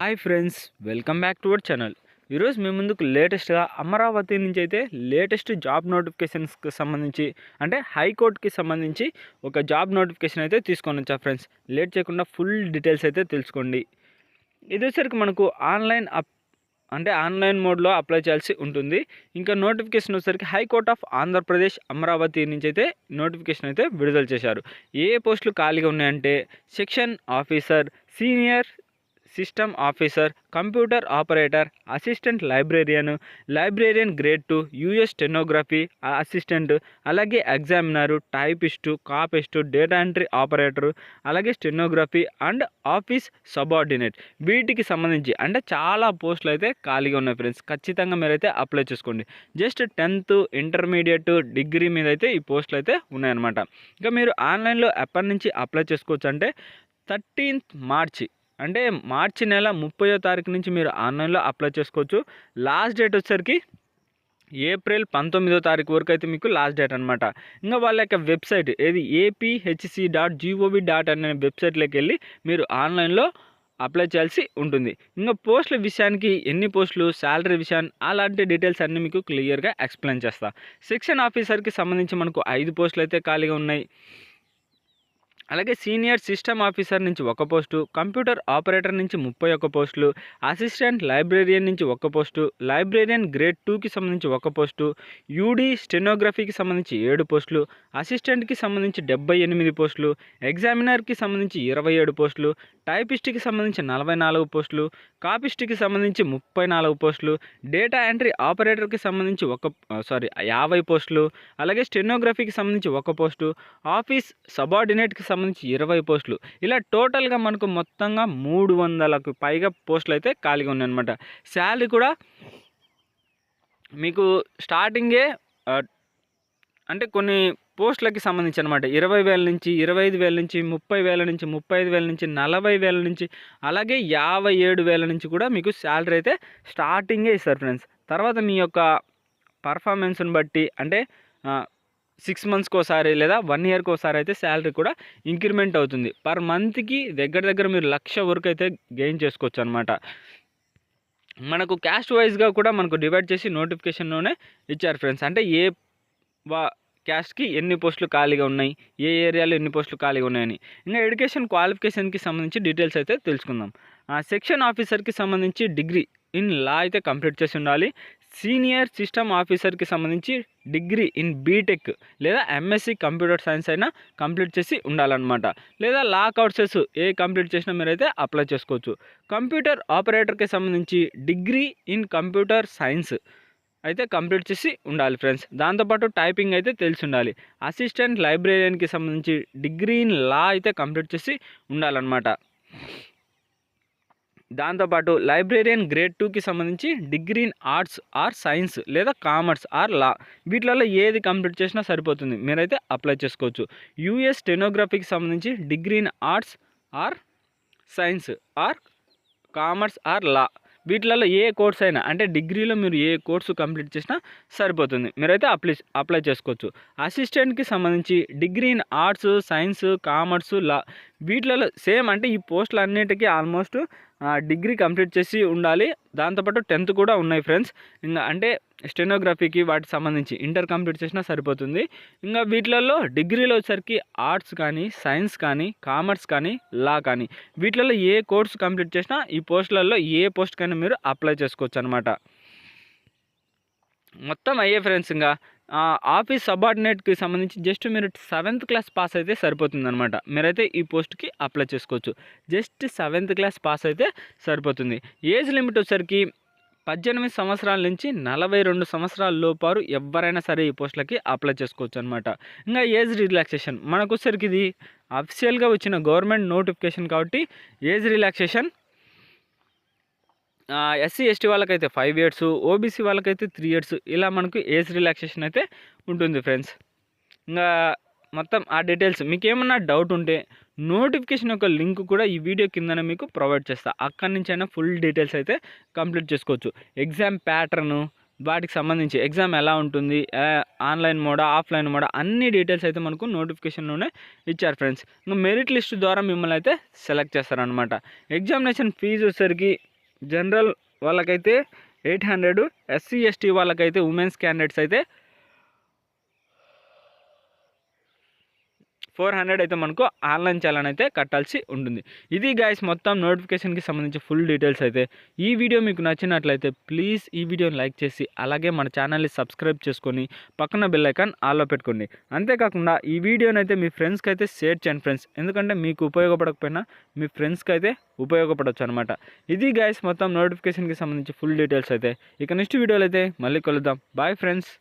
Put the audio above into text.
Hi friends, welcome back to our channel. ఈరోజు మీ ముందుకు లేటెస్ట్గా అమరావతి నుంచి అయితే లేటెస్ట్ జాబ్ నోటిఫికేషన్స్కి సంబంధించి అంటే హైకోర్టుకి సంబంధించి ఒక జాబ్ నోటిఫికేషన్ అయితే తీసుకొని వచ్చా ఫ్రెండ్స్. లేట్ చేయకుండా ఫుల్ డీటెయిల్స్ అయితే తెలుసుకోండి. ఇది వచ్చరికి మనకు ఆన్లైన్ మోడ్లో అప్లై చేయాల్సి ఉంటుంది. ఇంకా నోటిఫికేషన్ వచ్చేసరికి హైకోర్ట్ ఆఫ్ ఆంధ్రప్రదేశ్ అమరావతి నుంచి అయితే నోటిఫికేషన్ అయితే విడుదల చేశారు. ఏ పోస్టులు ఖాళీగా ఉన్నాయంటే section officer, senior system officer, computer operator, assistant librarian grade 2, US stenography assistant, అలాగే examiner, typist, copyist, data entry operator, అలాగే స్టెనోగ్రఫీ అండ్ ఆఫీస్ సబార్డినేట్. వీటికి సంబంధించి అంటే చాలా పోస్టులు అయితే ఖాళీగా ఉన్నాయి ఫ్రెండ్స్. ఖచ్చితంగా మీరైతే అప్లై చేసుకోండి. జస్ట్ 10th ఇంటర్మీడియట్ డిగ్రీ మీద అయితే ఈ పోస్టులు అయితే ఉన్నాయన్నమాట. ఇంకా మీరు ఆన్లైన్లో ఎప్పటి నుంచి అప్లై చేసుకోవచ్చు అంటే 13th మార్చి అంటే మార్చి నెల 30వ తారీఖు నుంచి మీరు ఆన్లైన్లో అప్లై చేసుకోవచ్చు. లాస్ట్ డేట్ వచ్చేసరికి ఏప్రిల్ 19వ తారీఖు వరకు అయితే మీకు లాస్ట్ డేట్ అనమాట. ఇంకా వాళ్ళ యొక్క వెబ్సైట్ ఏది apHC.gov.in అనే వెబ్సైట్లోకి వెళ్ళి మీరు ఆన్లైన్లో అప్లై చేయాల్సి ఉంటుంది. ఇంకా పోస్టుల విషయానికి ఎన్ని పోస్టులు, శాలరీ విషయాన్ని అలాంటి డీటెయిల్స్ అన్నీ మీకు క్లియర్గా ఎక్స్ప్లెయిన్ చేస్తా. సెక్షన్ ఆఫీసర్కి సంబంధించి మనకు 5 పోస్టులు అయితే ఖాళీగా ఉన్నాయి. అలాగే సీనియర్ సిస్టమ్ ఆఫీసర్ నుంచి 1 పోస్టు, కంప్యూటర్ ఆపరేటర్ నుంచి 31 పోస్టులు, అసిస్టెంట్ లైబ్రేరియన్ నుంచి 1 పోస్టు, లైబ్రేరియన్ గ్రేడ్ 2కి సంబంధించి 1 పోస్టు, యూడీ స్టెనోగ్రఫీకి సంబంధించి 7 పోస్టులు, అసిస్టెంట్కి సంబంధించి 78 పోస్టులు, ఎగ్జామినర్కి సంబంధించి 27 పోస్టులు, టైపిస్ట్కి సంబంధించి 44 పోస్టులు, కాపిస్ట్కి సంబంధించి 34 పోస్టులు, డేటా ఎంట్రీ ఆపరేటర్కి సంబంధించి 50 పోస్టులు, అలాగే స్టెనోగ్రఫీకి సంబంధించి 1 పోస్టు, ఆఫీస్ సబార్డినేట్కి సంబంధించి 20 పోస్టులు. ఇలా టోటల్గా మనకు మొత్తంగా 300కు పైగా పోస్టులు అయితే ఖాళీగా ఉన్నాయన్నమాట. శాలరీ కూడా మీకు స్టార్టింగే అంటే కొన్ని పోస్టులకి సంబంధించి అనమాట 20,000 నుంచి 25,000 నుంచి 30,000 నుంచి 35,000 నుంచి 40,000 నుంచి అలాగే 57,000 నుంచి కూడా మీకు శాలరీ అయితే స్టార్టింగే ఇస్తారు ఫ్రెండ్స్. తర్వాత మీ యొక్క పర్ఫార్మెన్స్ని బట్టి అంటే 6 మంత్స్కి ఒకసారి లేదా 1 ఇయర్కి ఒకసారి అయితే శాలరీ కూడా ఇంక్రిమెంట్ అవుతుంది. పర్ మంత్కి దగ్గర మీరు 1,00,000 వరకు అయితే గెయిన్ చేసుకోవచ్చు అనమాట. మనకు క్యాస్ట్ వైజ్గా కూడా మనకు డివైడ్ చేసి నోటిఫికేషన్లోనే ఇచ్చారు ఫ్రెండ్స్. అంటే ఏ క్యాస్ట్కి ఎన్ని పోస్టులు ఖాళీగా ఉన్నాయి, ఏ ఏరియాలో ఎన్ని పోస్టులు ఖాళీగా ఉన్నాయని. ఇంకా ఎడ్యుకేషన్ క్వాలిఫికేషన్కి సంబంధించి డీటెయిల్స్ అయితే తెలుసుకుందాం. సెక్షన్ ఆఫీసర్కి సంబంధించి డిగ్రీ ఇన్ లా అయితే కంప్లీట్ చేసి ఉండాలి. సీనియర్ సిస్టమ్ ఆఫీసర్కి సంబంధించి డిగ్రీ ఇన్ బీటెక్ లేదా ఎంఎస్సి కంప్యూటర్ సైన్స్ అయినా కంప్లీట్ చేసి ఉండాలన్నమాట. లేదా లా కోర్సెస్ కంప్లీట్ చేసినా మీరైతే అప్లై చేసుకోవచ్చు. కంప్యూటర్ ఆపరేటర్కి సంబంధించి డిగ్రీ ఇన్ కంప్యూటర్ సైన్స్ అయితే కంప్లీట్ చేసి ఉండాలి ఫ్రెండ్స్. దాంతోపాటు టైపింగ్ అయితే తెలిసి ఉండాలి. అసిస్టెంట్ లైబ్రేరియన్కి సంబంధించి డిగ్రీ ఇన్ లా అయితే కంప్లీట్ చేసి ఉండాలన్నమాట. దాంతోపాటు లైబ్రేరియన్ గ్రేడ్ 2కి సంబంధించి degree in arts or science లేదా కామర్స్ ఆర్ లా వీటిలలో ఏది కంప్లీట్ చేసినా సరిపోతుంది, మీరైతే అప్లై చేసుకోవచ్చు. యూఎస్ స్టెనోగ్రఫీకి సంబంధించి degree in arts or science or commerce or law వీటిలలో ఏ కోర్స్ అయినా అంటే డిగ్రీలో మీరు ఏ కోర్సు కంప్లీట్ చేసినా సరిపోతుంది, మీరైతే అప్లై చేసుకోవచ్చు. అసిస్టెంట్కి సంబంధించి degree in arts, science, commerce, law వీటిలలో సేమ్ అంటే ఈ పోస్టులు అన్నిటికీ ఆల్మోస్ట్ డిగ్రీ కంప్లీట్ చేసి ఉండాలి. దాంతోపాటు 10th కూడా ఉన్నాయి ఫ్రెండ్స్. ఇంకా అంటే స్టెనోగ్రఫీకి వాటికి సంబంధించి ఇంటర్ కంప్లీట్ చేసినా సరిపోతుంది. ఇంకా వీటిలలో డిగ్రీలో వచ్చేసరికి ఆర్ట్స్ కానీ, సైన్స్ కానీ, కామర్స్ కానీ, లా కానీ వీటిలలో ఏ కోర్సు కంప్లీట్ చేసినా ఈ పోస్టులలో ఏ పోస్ట్ కైనా మీరు అప్లై చేసుకోవచ్చు అనమాట. మొత్తం అయ్యే ఫ్రెండ్స్. ఇంకా ఆఫీస్ సబార్డినేట్కి సంబంధించి జస్ట్ మీరు 7th క్లాస్ పాస్ అయితే సరిపోతుంది అనమాట. మీరైతే ఈ పోస్ట్కి అప్లై చేసుకోవచ్చు. జస్ట్ 7th క్లాస్ పాస్ అయితే సరిపోతుంది. ఏజ్ లిమిట్ వచ్చేసరికి 18 సంవత్సరాల నుంచి 42 సంవత్సరాల లోపారు ఎవరైనా సరే ఈ పోస్టులకి అప్లై చేసుకోవచ్చు అనమాట. ఇంకా ఏజ్ రిలాక్సేషన్ మనకు వచ్చేసరికి ఇది అఫీషియల్గా వచ్చిన గవర్నమెంట్ నోటిఫికేషన్ కాబట్టి ఏజ్ రిలాక్సేషన్ ఎస్సీ ఎస్టీ వాళ్ళకైతే 5 years, ఓబీసీ వాళ్ళకైతే 3 years ఇలా మనకు ఏజ్ రిలాక్సేషన్ అయితే ఉంటుంది ఫ్రెండ్స్. ఇంకా మొత్తం ఆ డీటెయిల్స్ మీకు ఏమన్నా డౌట్ ఉంటే నోటిఫికేషన్ యొక్క లింక్ కూడా ఈ వీడియో కిందనే మీకు ప్రొవైడ్ చేస్తా. అక్కడి నుంచి అయినా ఫుల్ డీటెయిల్స్ అయితే కంప్లీట్ చేసుకోవచ్చు. ఎగ్జామ్ ప్యాటర్ను, వాటికి సంబంధించి ఎగ్జామ్ ఎలా ఉంటుంది, ఆన్లైన్ మోడా ఆఫ్లైన్ మోడా అన్ని డీటెయిల్స్ అయితే మనకు నోటిఫికేషన్లోనే ఇచ్చారు ఫ్రెండ్స్. ఇంకా మెరిట్ లిస్ట్ ద్వారా మిమ్మల్ని అయితే సెలెక్ట్ చేస్తారనమాట. ఎగ్జామినేషన్ ఫీజు వచ్చేసరికి జనరల్ వాళ్ళకైతే 800, ఎస్సీ ఎస్టీ వాళ్ళకైతే ఉమెన్స్ క్యాండిడేట్స్ అయితే 400 అయితే మనకు ఆన్లైన్ చాలాన్ అయితే కట్టాల్సి ఉంటుంది. ఇది గైస్ మొత్తం నోటిఫికేషన్కి సంబంధించి ఫుల్ డీటెయిల్స్ అయితే. ఈ వీడియో మీకు నచ్చినట్లయితే ప్లీజ్ ఈ వీడియోని లైక్ చేసి అలాగే మన ఛానల్ని సబ్స్క్రైబ్ చేసుకొని పక్కన బెల్ ఐకాన్ ఆల్లో పెట్టుకోండి. అంతేకాకుండా ఈ వీడియోని అయితే మీ ఫ్రెండ్స్కి అయితే షేర్ చేయండి ఫ్రెండ్స్, ఎందుకంటే మీకు ఉపయోగపడకపోయినా మీ ఫ్రెండ్స్కి అయితే ఉపయోగపడవచ్చు అనమాట. ఇది గైస్ మొత్తం నోటిఫికేషన్కి సంబంధించి ఫుల్ డీటెయిల్స్ అయితే. ఇక నెక్స్ట్ వీడియోలో అయితే మళ్ళీ కలుద్దాం. Bye friends.